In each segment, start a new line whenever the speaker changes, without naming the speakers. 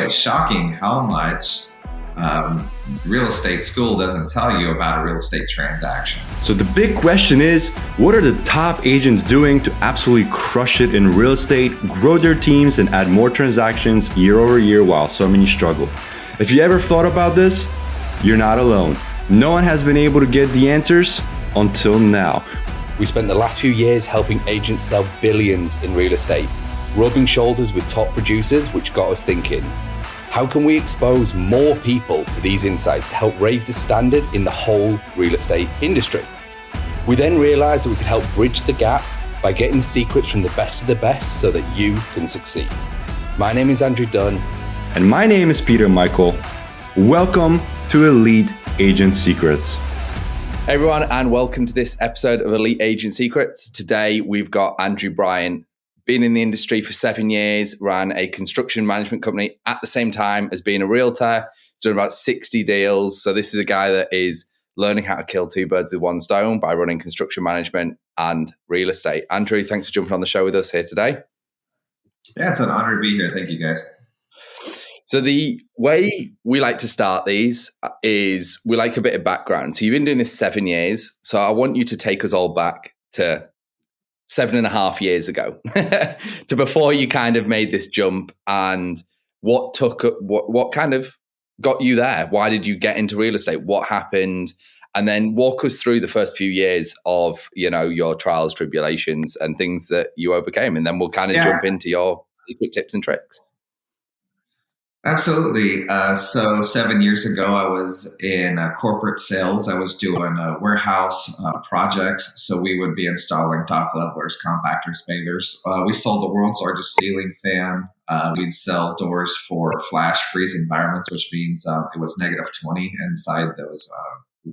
it's shocking how much real estate school doesn't tell you about a real estate transaction.
So the big question is, what are the top agents doing to absolutely crush it in real estate, grow their teams, and add more transactions year over year while so many struggle? If you ever thought about this, you're not alone. No one has been able to get the answers until now.
We spent the last few years helping agents sell billions in real estate, rubbing shoulders with top producers, which got us thinking, how can we expose more people to these insights to help raise the standard in the whole real estate industry? We then realized that we could help bridge the gap by getting the secrets from the best of the best so that you can succeed. My name is Andrew Dunn.
And my name is Peter Michael. Welcome to Elite Agent Secrets.
Hey everyone, and welcome to this episode of Elite Agent Secrets. Today we've got Andrew Bryan. Been in the industry for 7 years, ran a construction management company at the same time as being a realtor. He's done about 60 deals. So this is a guy that is learning how to kill two birds with one stone by running construction management and real estate. Andrew, thanks for jumping on the show with us here today.
Yeah, it's an honor to be here. Thank you, guys.
So the way we like to start these is we like a bit of background. So you've been doing this 7 years. So I want you to take us all back to 7.5 years ago to before you kind of made this jump, and what kind of got you there? Why did you get into real estate? What happened? And then walk us through the first few years of, your trials, tribulations, and things that you overcame. And then we'll kind of jump into your secret tips and tricks.
Absolutely. So 7 years ago, I was in corporate sales. I was doing warehouse projects. So we would be installing top levelers, compactors, balers. We sold the world's largest ceiling fan. We'd sell doors for flash freeze environments, which means it was -20 inside those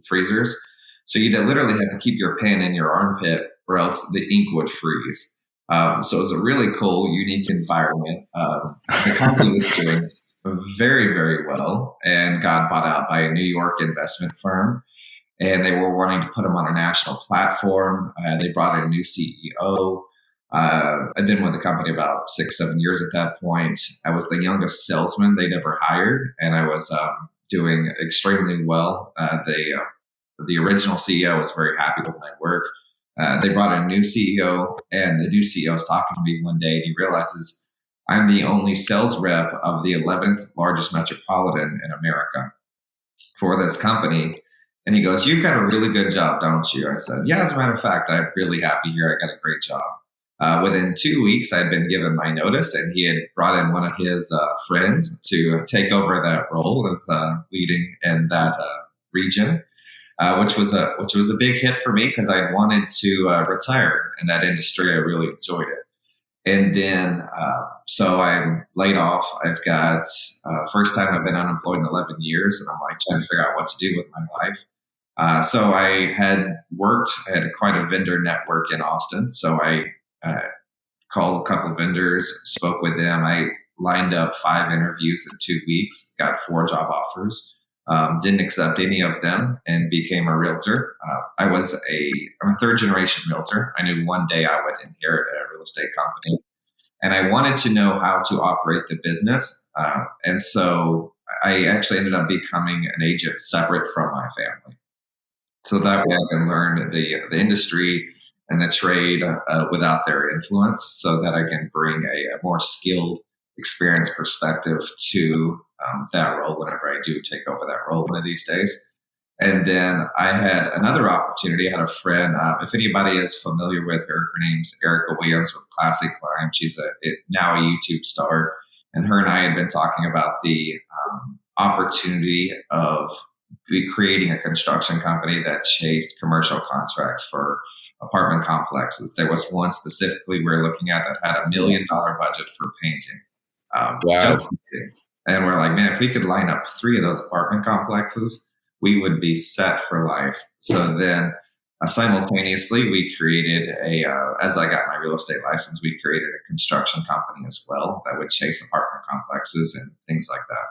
freezers. So you literally had to keep your pen in your armpit or else the ink would freeze. So it was a really cool, unique environment. The company was doing very, very well and got bought out by a New York investment firm. And they were wanting to put them on a national platform. They brought in a new CEO. I'd been with the company about 6-7 years at that point. I was the youngest salesman they'd ever hired, and I was doing extremely well. The original CEO was very happy with my work. They brought in a new CEO, and the new CEO was talking to me one day, and he realizes I'm the only sales rep of the 11th largest metropolitan in America for this company. And he goes, "You've got a really good job, don't you?" I said, "Yeah, as a matter of fact, I'm really happy here. I got a great job." Within 2 weeks, I'd been given my notice, and he had brought in one of his friends to take over that role as leading in that region, which was a big hit for me because I wanted to retire in that industry. I really enjoyed it. And then, so I'm laid off. I've got first time I've been unemployed in 11 years, and I'm like trying to figure out what to do with my life. So I had quite a vendor network in Austin. So I called a couple of vendors, spoke with them. I lined up 5 interviews in 2 weeks, got 4 job offers, didn't accept any of them, and became a realtor. I'm a third generation realtor. I knew one day I would inherit a real estate company, and I wanted to know how to operate the business. And so I actually ended up becoming an agent separate from my family. So that way I can learn the industry and the trade without their influence, so that I can bring a more skilled, experienced perspective to that role whenever I do take over that role one of these days. And then I had another opportunity. I had a friend, if anybody is familiar with her name's Erica Williams with Classic Climb. She's now a YouTube star. And her and I had been talking about the opportunity of creating a construction company that chased commercial contracts for apartment complexes. There was one specifically we were looking at that had $1 million budget for painting.
Wow.
And we're like, man, if we could line up 3 of those apartment complexes, we would be set for life. So then simultaneously, we created as I got my real estate license, we created a construction company as well that would chase apartment complexes and things like that.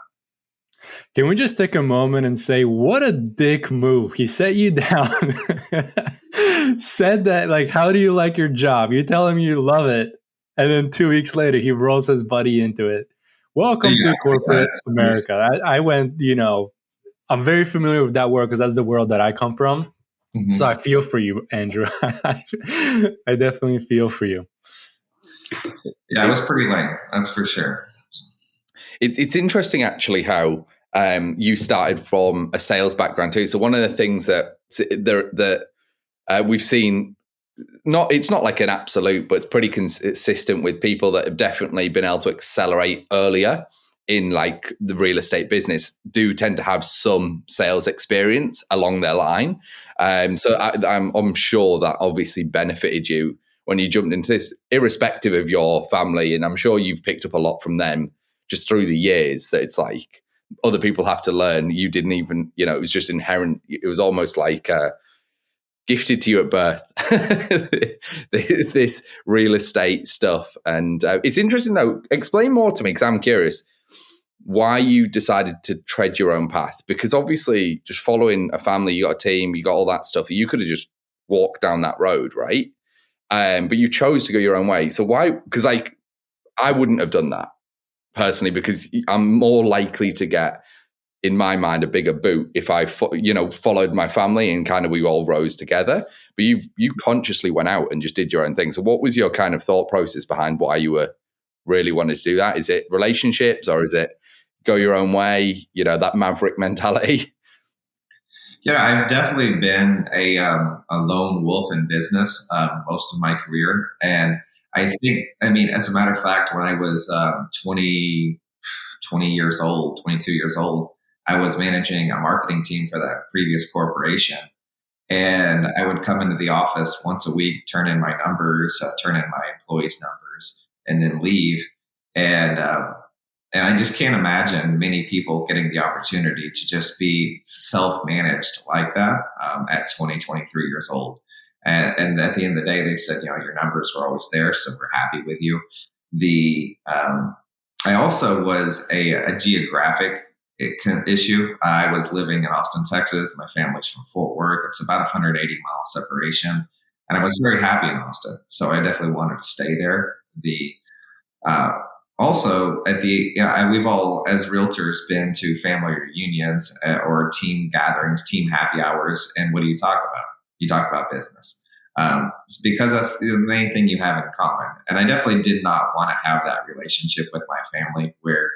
Can we just take a moment and say, what a dick move. He set you down, said that, like, how do you like your job? You tell him you love it. And then 2 weeks later, he rolls his buddy into it. Welcome
Yeah,
to corporate
it's
America. I went, I'm very familiar with that world because that's the world that I come from. So I
mhm.
feel for you, Andrew. I definitely feel for you.
Yeah, it was
It's
pretty lame. That's for sure.
it's interesting actually how you started from a sales background too. So one of the things that we've seen, it's not like an absolute, but it's pretty consistent with people that have definitely been able to accelerate earlier in like the real estate business do tend to have some sales experience along their line. So I'm sure that obviously benefited you when you jumped into this, irrespective of your family. And I'm sure you've picked up a lot from them just through the years, that it's like other people have to learn. You didn't even, it was just inherent. It was almost like gifted to you at birth, this real estate stuff. And it's interesting though. Explain more to me, because I'm curious why you decided to tread your own path. Because obviously just following a family, you got a team, you got all that stuff, you could have just walked down that road, right? But you chose to go your own way. So why? Because like I wouldn't have done that personally, because I'm more likely to get, in my mind, a bigger boot if I followed my family and kind of we all rose together. But you consciously went out and just did your own thing. So what was your kind of thought process behind why you were really wanted to do that? Is it relationships, or is it go your own way, that maverick mentality?
Yeah, I've definitely been a lone wolf in business most of my career. And I mean, as a matter of fact, when I was 20 years old, 22 years old, I was managing a marketing team for that previous corporation. And I would come into the office once a week, turn in my numbers, turn in my employees' numbers, and then leave. And and I just can't imagine many people getting the opportunity to just be self-managed like that at 20, 23 years old. And at the end of the day, they said, your numbers were always there, so we're happy with you. The I also was a geographic issue. I was living in Austin, Texas. My family's from Fort Worth. It's about 180-mile separation, and I was very happy in Austin, so I definitely wanted to stay there. The uh, Also, we've all as realtors been to family reunions or team gatherings, team happy hours, and what do you talk about? You talk about business. Because that's the main thing you have in common. And I definitely did not want to have that relationship with my family where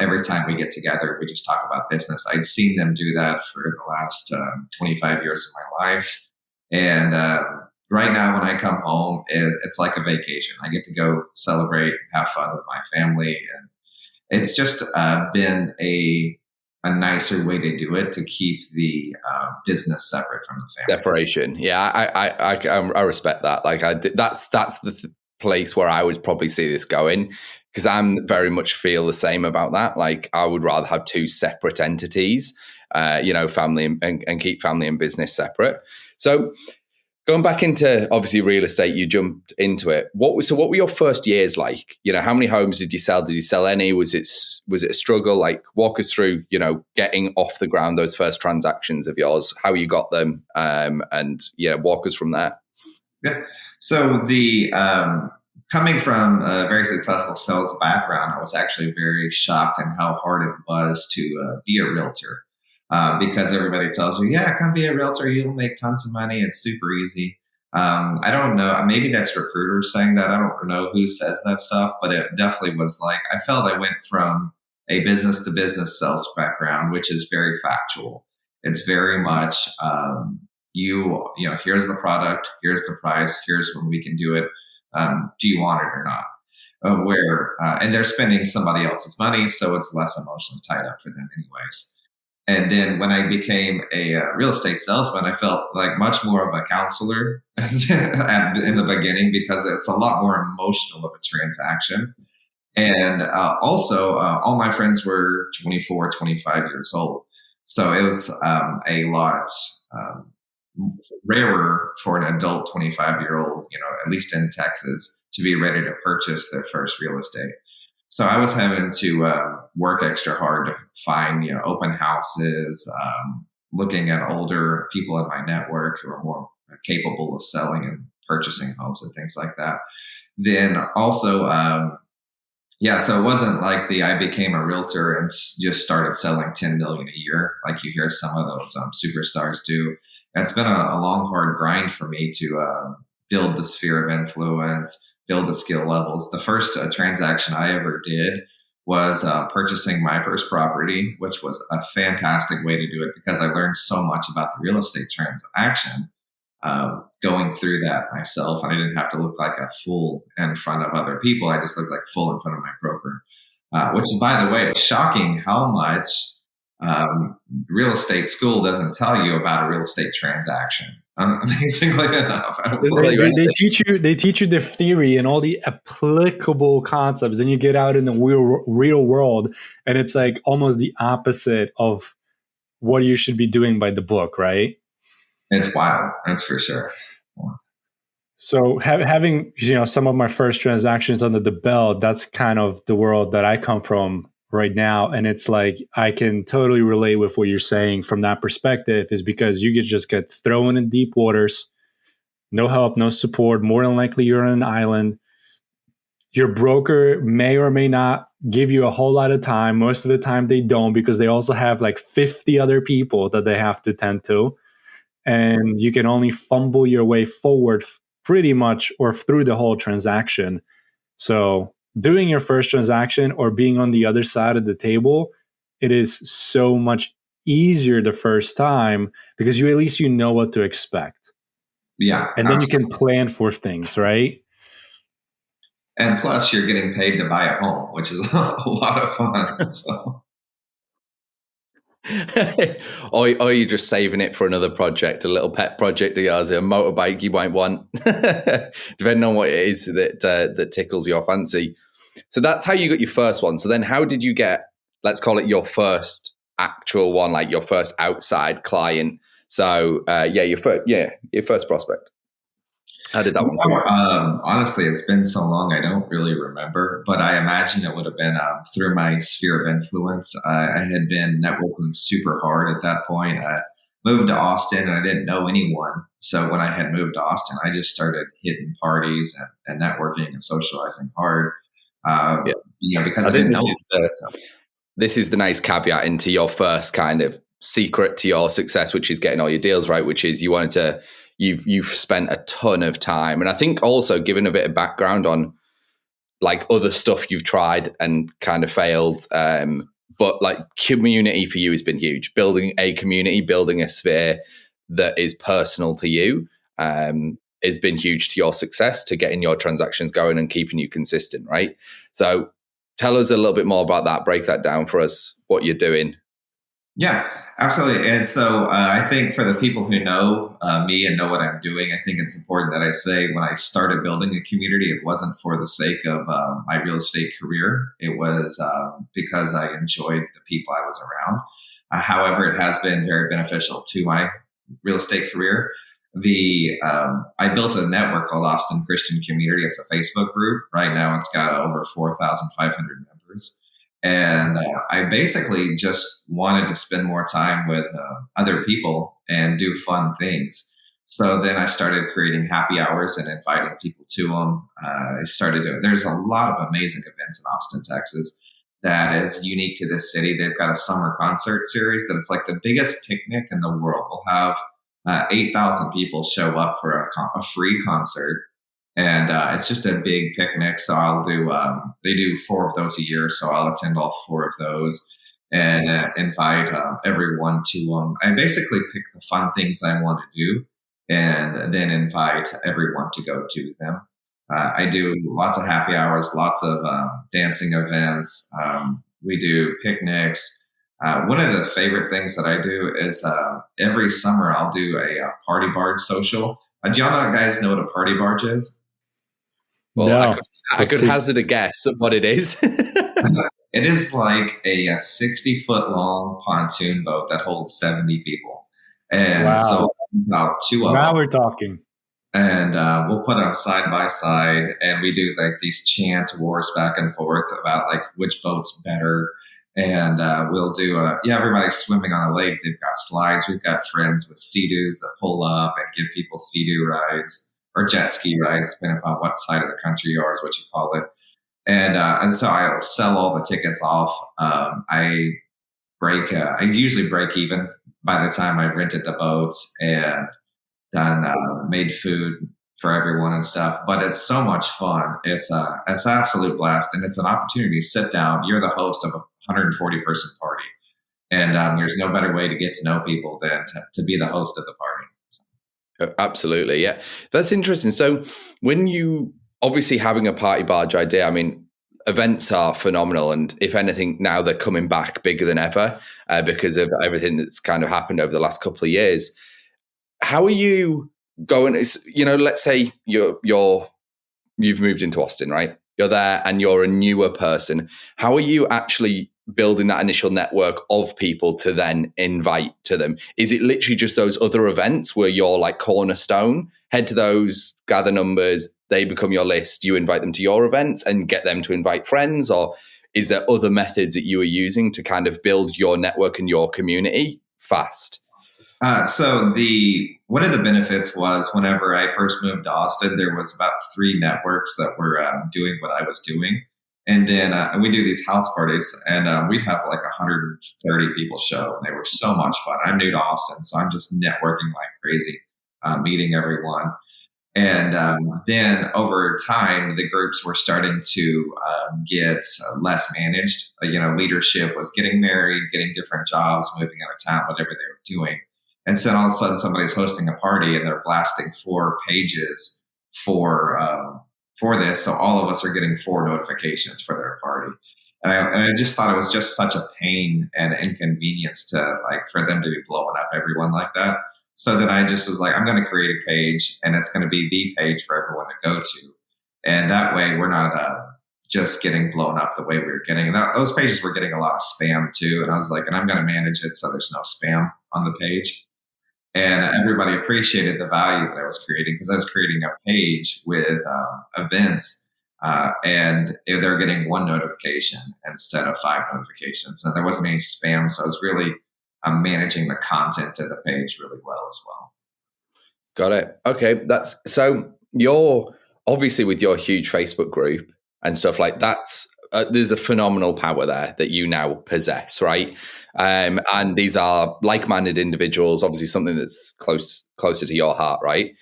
every time we get together, we just talk about business. I'd seen them do that for the last 25 years of my life. And right now, when I come home, it's like a vacation. I get to go celebrate, have fun with my family. And it's just been a nicer way to do it, to keep the business separate from the family.
Separation. Yeah, I respect that. Like that's the place where I would probably see this going, because I'm very much feel the same about that. Like I would rather have two separate entities, family and keep family and business separate. So going back into obviously real estate, you jumped into it. What were your first years like? How many homes did you sell? Did you sell any? Was it a struggle? Like walk us through, getting off the ground, those first transactions of yours, how you got them, and walk us from there.
Yeah. So the coming from a very successful sales background, I was actually very shocked in how hard it was to be a realtor. Because everybody tells you, yeah, come be a realtor, you'll make tons of money, it's super easy. I don't know, maybe that's recruiters saying that. I don't know who says that stuff, but it definitely was like, I felt I went from a business to business sales background, which is very factual. It's very much, here's the product, here's the price, here's when we can do it. Do you want it or not? And they're spending somebody else's money, so it's less emotionally tied up for them anyways. And then when I became a real estate salesman, I felt like much more of a counselor in the beginning, because it's a lot more emotional of a transaction. And also, all my friends were 24, 25 years old. So it was a lot rarer for an adult 25-year-old, at least in Texas, to be ready to purchase their first real estate. So I was having to work extra hard to find, open houses, looking at older people in my network who are more capable of selling and purchasing homes and things like that. Then also, Yeah, so it wasn't like I became a realtor and just started selling 10 million a year, like you hear some of those superstars do. It's been a long, hard grind for me to build the sphere of influence, build the skill levels. The first transaction I ever did was purchasing my first property, which was a fantastic way to do it because I learned so much about the real estate transaction going through that myself. And I didn't have to look like a fool in front of other people. I just looked like a fool in front of my broker, which is, by the way, it's shocking how much real estate school doesn't tell you about a real estate transaction. Amazingly enough,
they teach you the theory and all the applicable concepts, and you get out in the real world, and it's like almost the opposite of what you should be doing by the book, right?
It's wild. That's for sure.
So having some of my first transactions under the belt, that's kind of the world that I come from right now. And it's like, I can totally relate with what you're saying from that perspective, is because you could just get thrown in deep waters, no help, no support. More than likely you're on an island. Your broker may or may not give you a whole lot of time. Most of the time they don't, because they also have like 50 other people that they have to tend to. And you can only fumble your way forward pretty much or through the whole transaction. So doing your first transaction or being on the other side of the table, it is so much easier the first time because at least you know what to expect.
Yeah.
And then you can plan for things, right?
And plus you're getting paid to buy a home, which is a lot of fun. So.
or you're just saving it for another project, a little pet project of yours, a motorbike you might want, depending on what it is that tickles your fancy. So that's how you got your first one. So then how did you get, let's call it your first actual one, like your first outside client? So your first prospect. How did that one come?
Honestly, it's been so long, I don't really remember, but I imagine it would have been through my sphere of influence. I had been networking super hard at that point. I moved to Austin and I didn't know anyone. So when I had moved to Austin, I just started hitting parties and networking and socializing hard. Because I didn't know.
This is the nice caveat into your first kind of secret to your success, which is getting all your deals right, which is you've spent a ton of time. And I think also giving a bit of background on like other stuff you've tried and kind of failed. But like community for you has been huge. Building a community, building a sphere that is personal to you has been huge to your success, to getting your transactions going and keeping you consistent, right? So tell us a little bit more about that. Break that down for us, what you're doing.
Yeah, absolutely. And so I think for the people who know me and know what I'm doing, I think it's important that I say when I started building a community, it wasn't for the sake of my real estate career. It was because I enjoyed the people I was around. However, it has been very beneficial to my real estate career. I built a network called Austin Christian Community. It's a Facebook group. Right now it's got over 4,500 members. And I basically just wanted to spend more time with other people and do fun things. So then I started creating happy hours and inviting people to them. There's a lot of amazing events in Austin, Texas that is unique to this city. They've got a summer concert series that it's like the biggest picnic in the world. We'll have 8,000 people show up for a free concert. And it's just a big picnic. So I'll do, they do 4 of those a year. So I'll attend all 4 of those and invite everyone to them. I basically pick the fun things I want to do and then invite everyone to go do them. I do lots of happy hours, lots of dancing events. We do picnics. One of the favorite things that I do is every summer I'll do a party barge social. Do y'all guys know what a party barge is?
Well, no, I could hazard a guess of what it is.
It is like a 60-foot long pontoon boat that holds 70 people. And so about 2 of them.
Now we're talking.
And we'll put them side by side and we do like these chant wars back and forth about like which boat's better. And we'll do, everybody's swimming on the lake. They've got slides. We've got friends with Sea-Doos that pull up and give people Sea-Doo rides or jet ski rides, depending upon what side of the country you are, is what you call it. And so I'll sell all the tickets off. I usually break even by the time I've rented the boats and done made food for everyone and stuff. But it's so much fun. It's an absolute blast, and it's an opportunity to sit down. You're the host of a 140 person party, and there's no better way to get to know people than to be the host of the party.
Absolutely, yeah, that's interesting. So when you obviously having a party barge idea, I mean, events are phenomenal, and if anything, now they're coming back bigger than ever because of everything that's kind of happened over the last couple of years. How are you going? Let's say you've moved into Austin, right? You're there and you're a newer person. How are you actually building that initial network of people to then invite to them? Is it literally just those other events where you're like cornerstone, head to those, gather numbers, they become your list, you invite them to your events and get them to invite friends? Or is there other methods that you are using to kind of build your network and your community fast?
So one of the benefits was whenever I first moved to Austin, there was about 3 networks that were doing what I was doing. And then we do these house parties, and we'd have like 130 people show, and they were so much fun. I'm new to Austin, so I'm just networking like crazy, meeting everyone. And then over time, the groups were starting to get less managed. Leadership was getting married, getting different jobs, moving out of town, whatever they were doing. And so all of a sudden, somebody's hosting a party and they're blasting 4 pages for this. So all of us are getting 4 notifications for their party. And I just thought it was just such a pain and inconvenience for them to be blowing up everyone like that. So then I just was like, I'm going to create a page, and it's going to be the page for everyone to go to. And that way we're not just getting blown up the way we were getting. And those pages were getting a lot of spam too. And I was like, and I'm going to manage it so there's no spam on the page. And everybody appreciated the value that I was creating, because I was creating a page with events, and they're getting 1 notification instead of 5 notifications. And there wasn't any spam. So I was really managing the content of the page really well as well.
Got it. Okay. So you're obviously, with your huge Facebook group and stuff like that's there's a phenomenal power there that you now possess, right? And these are like-minded individuals, obviously something that's closer to your heart, right?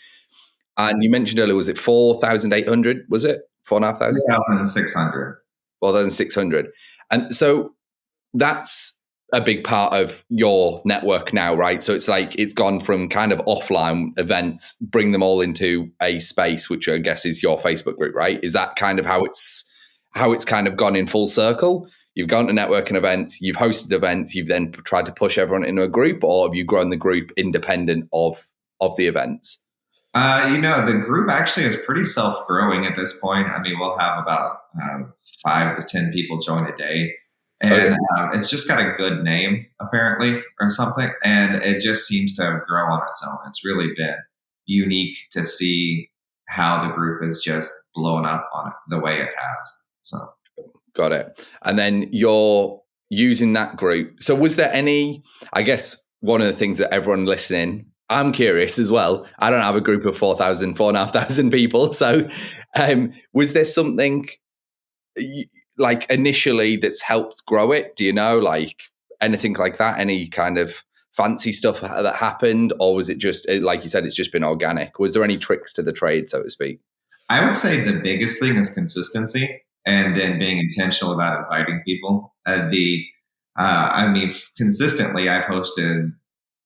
And you mentioned earlier, was it 4,800? Was it 4,500?
4,600.
4,600. And so that's a big part of your network now, right? So it's like it's gone from kind of offline events, bring them all into a space, which I guess is your Facebook group, right? Is that kind of how it's kind of gone in full circle? You've gone to networking events, you've hosted events, you've then tried to push everyone into a group, or have you grown the group independent of the events?
The group actually is pretty self-growing at this point. I mean, we'll have about 5 to 10 people join a day. And it's just got a good name, apparently, or something. And it just seems to have grown on its own. It's really been unique to see how the group is just blown up on it the way it has. So,
got it. And then you're using that group. So was there any, I guess, one of the things that everyone listening, I'm curious as well. I don't have a group of 4,500 people. So was there something like initially that's helped grow it? Do you know, like anything like that? Any kind of fancy stuff that happened? Or was it just, like you said, it's just been organic? Was there any tricks to the trade, so to speak?
I would say the biggest thing is consistency, and then being intentional about inviting people. Consistently, I've hosted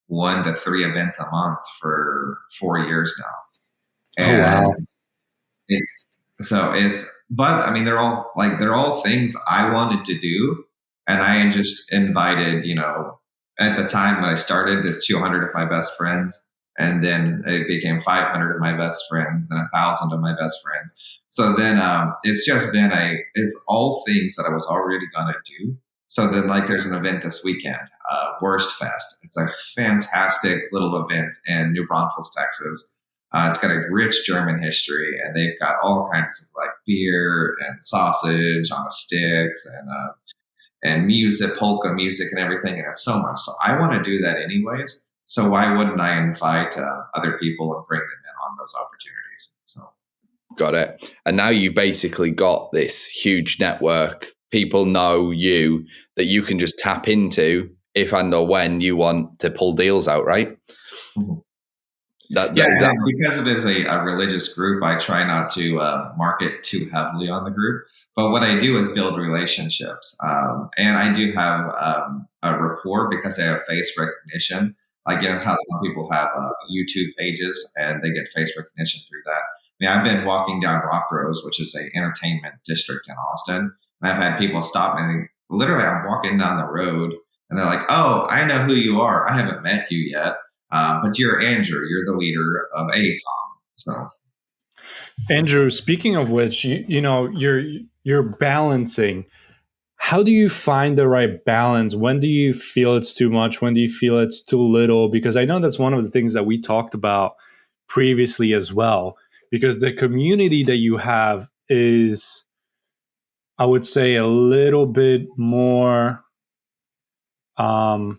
1 to 3 events a month for 4 years now. And
wow.
They're all things I wanted to do. And I just invited, at the time when I started, the 200 of my best friends. And then it became 500 of my best friends, then 1,000 of my best friends. So then it's just been it's all things that I was already going to do. So then there's an event this weekend, Worst Fest. It's a fantastic little event in New Braunfels, Texas. It's got a rich German history, and they've got all kinds of beer and sausage on sticks and music, polka music and everything. And it's so much. So I want to do that anyways. So why wouldn't I invite other people and bring them in on those opportunities? So,
Got it. And now you basically got this huge network. People know you that you can just tap into if and or when you want to pull deals out, right?
Mm-hmm.
Exactly.
Because it is a religious group, I try not to market too heavily on the group. But what I do is build relationships. And I do have a rapport because I have face recognition. Like, how some people have YouTube pages and they get face recognition through that. I mean, I've been walking down Rock Rose, which is an entertainment district in Austin. And I've had people stop me and literally I'm walking down the road and they're like, "Oh, I know who you are. I haven't met you yet. But you're Andrew. You're the leader of ACOM." So,
Andrew, speaking of which, you're balancing. How do you find the right balance? When do you feel it's too much? When do you feel it's too little? Because I know that's one of the things that we talked about previously as well. Because the community that you have is, I would say, a little bit more I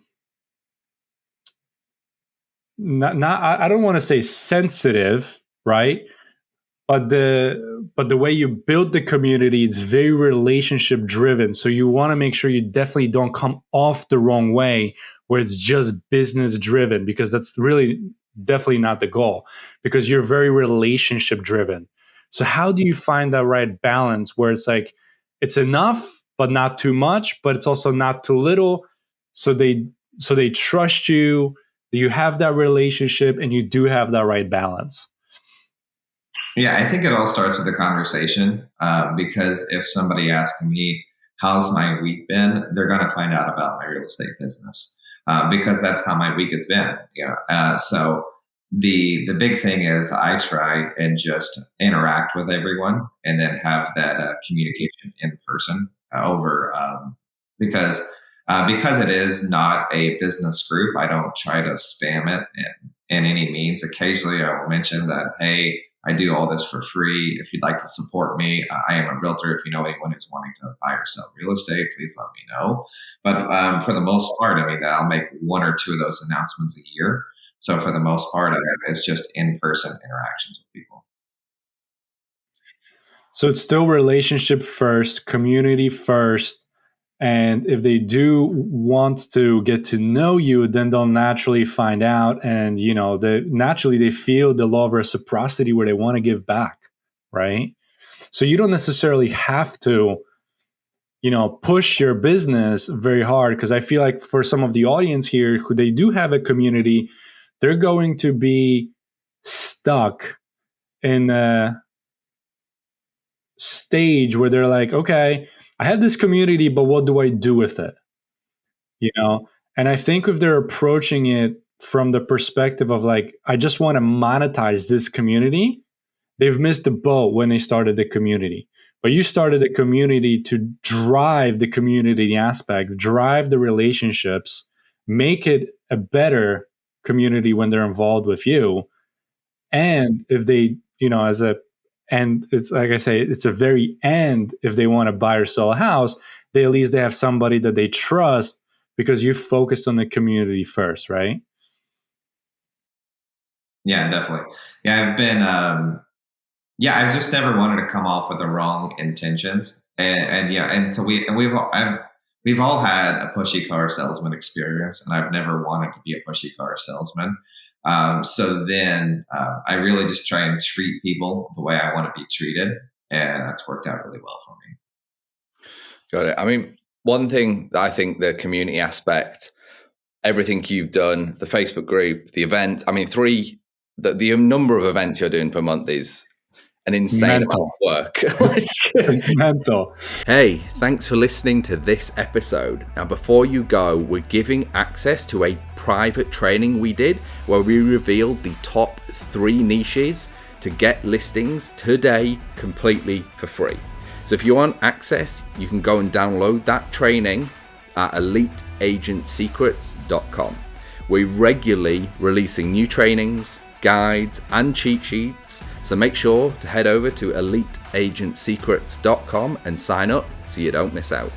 don't want to say sensitive, right? But the way you build the community, it's very relationship driven. So you want to make sure you definitely don't come off the wrong way where it's just business driven, because that's really definitely not the goal, because you're very relationship driven. So how do you find that right balance where it's like it's enough but not too much, but it's also not too little, so they trust you, you have that relationship, and you do have that right balance?
Yeah, I think it all starts with a conversation, because if somebody asks me, "How's my week been?" they're going to find out about my real estate business, because that's how my week has been. So the big thing is I try and just interact with everyone and then have that communication in person because it is not a business group. I don't try to spam it in any means. Occasionally, I will mention that, "Hey, I do all this for free. If you'd like to support me, I am a realtor. If you know anyone who's wanting to buy or sell real estate, please let me know." But for the most part, I mean, I'll make one or two of those announcements a year. So for the most part, it's just in-person interactions with people.
So it's still relationship first, community first. And if they do want to get to know you, then they'll naturally find out. And, naturally they feel the law of reciprocity where they want to give back, right? So you don't necessarily have to, push your business very hard, because I feel like for some of the audience here who they do have a community, they're going to be stuck in a stage where they're like, okay, I have this community, but what do I do with it? And I think if they're approaching it from the perspective of like, I just want to monetize this community, they've missed the boat when they started the community. But you started the community to drive the community aspect, drive the relationships, make it a better community when they're involved with you. And if they, and it's like I say, it's a very end. If they want to buy or sell a house, at least they have somebody that they trust, because you focused on the community first, right?
Yeah, definitely. Yeah, I've just never wanted to come off with the wrong intentions, and so we've all had a pushy car salesman experience, and I've never wanted to be a pushy car salesman. So then I really just try and treat people the way I want to be treated, and that's worked out really well for me.
Got it. I mean, one thing that I think the community aspect, everything you've done, the Facebook group, the event, I mean, the number of events you're doing per month is an insane amount of work.
It's mental.
Hey, thanks for listening to this episode. Now, before you go, we're giving access to a private training we did where we revealed the top 3 niches to get listings today completely for free. So if you want access, you can go and download that training at eliteagentsecrets.com. We're regularly releasing new trainings, guides, and cheat sheets, so make sure to head over to eliteagentsecrets.com and sign up so you don't miss out.